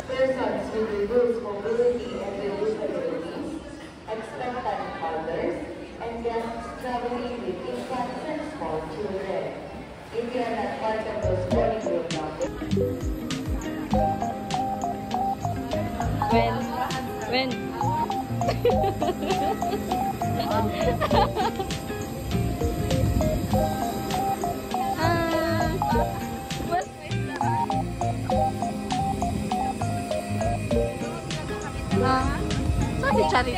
Persons with reduced mobility and reduced abilities, expectant fathers, and guests traveling with infants and small children. If you are not part of those boarding group numbers. When? Sabi Charit.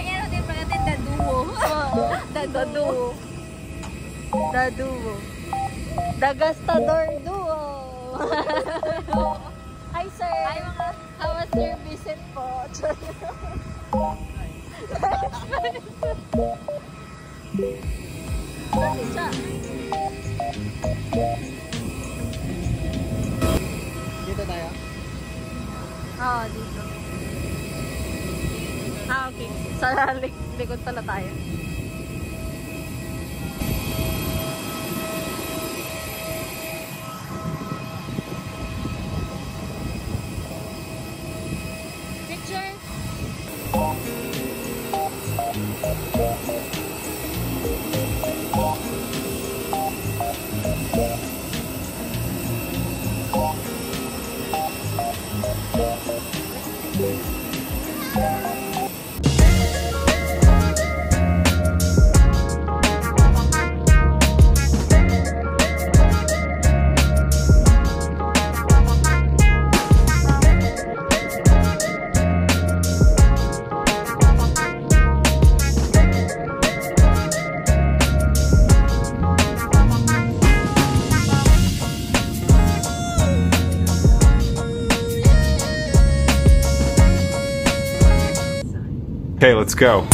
Daduo. Dagastador duo. Hi sir. How was your visit po? Sabi siya. Dito tayo? Oo, dito. Okay. Sa likod pala tayo. Picture! Okay, let's go.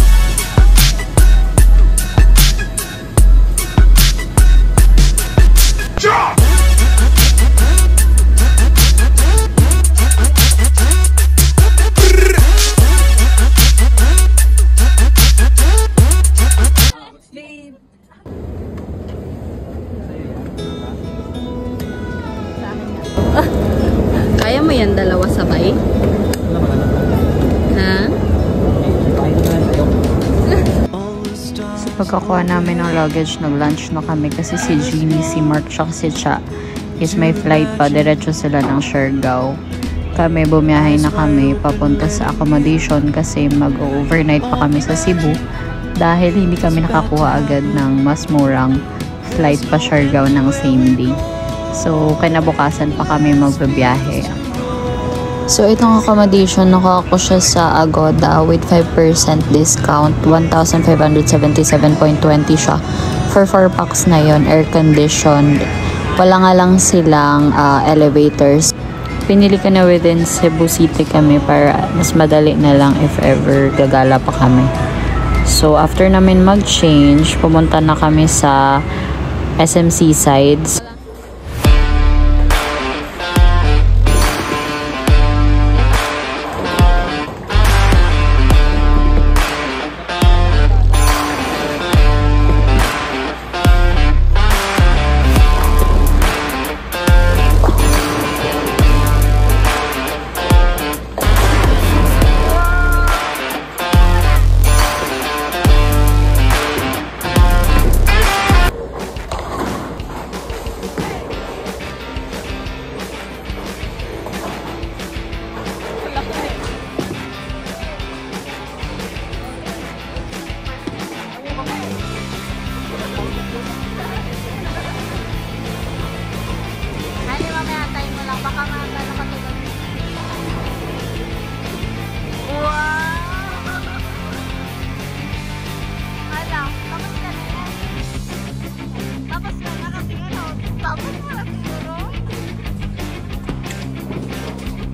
Kaya mo yan dalawa sabay? Ha? Sa pagkakuha namin ng luggage, nag-lunch na kami kasi si Jeannie, si Mark, tsaka si Cha is may flight pa. Diretso sila ng Siargao. Kami, bumiyahe na kami papunta sa accommodation kasi mag-overnight pa kami sa Cebu dahil hindi kami nakakuha agad ng mas murang flight pa Siargao ng same day. So, kinabukasan pa kami magbabiyahe. So, itong accommodation, nakuha ko siya sa Agoda with 5% discount. 1,577.20 siya. For 4 packs na yon, air-conditioned. Wala nga lang silang elevators. Pinili ko na within Cebu City kami para mas madali na lang if ever gagala pa kami. So, after namin mag-change, pumunta na kami sa SMC Sides.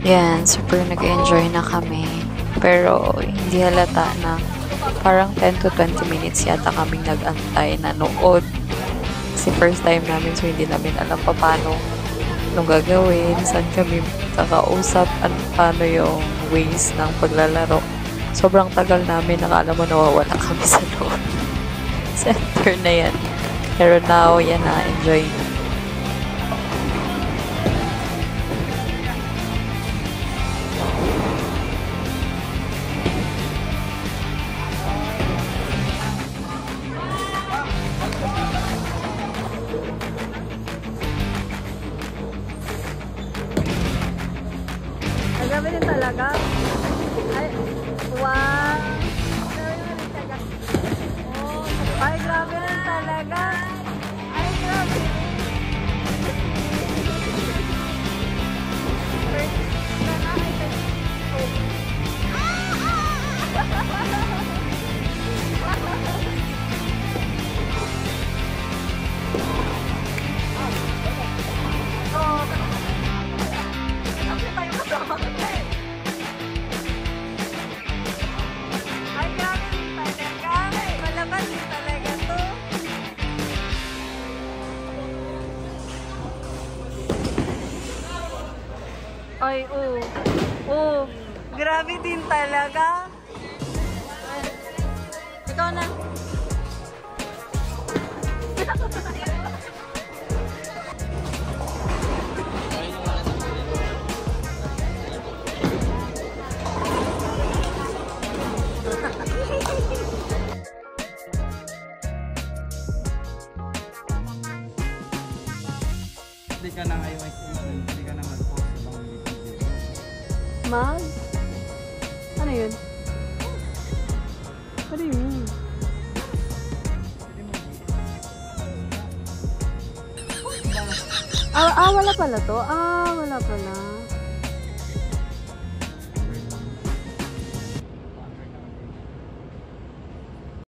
Yan, super nag-enjoy na kami. Pero hindi halata na parang 10 to 20 minutes yata kaming nag-antay na nood. Kasi first time namin, so hindi namin alam pa paano anong gagawin, saan kami kakausap, paano yung ways ng paglalaro. Sobrang tagal namin, nakala mo nawawala kami sa loob. Center na yan. Pero now, yan na, enjoy na. Grabe din talaga. Ay, wow. Ay, grabe din talaga. Ay, grabe. Ay, grabe din talaga. Malakas din talaga to. Ay, oh. Oh, grabe din talaga. Ay, ikaw na. Hindi ka na ngayon, hindi ka na mag-post sa mga video. Mag? Ano yun? Ano yun? Wala pala to? Wala pala.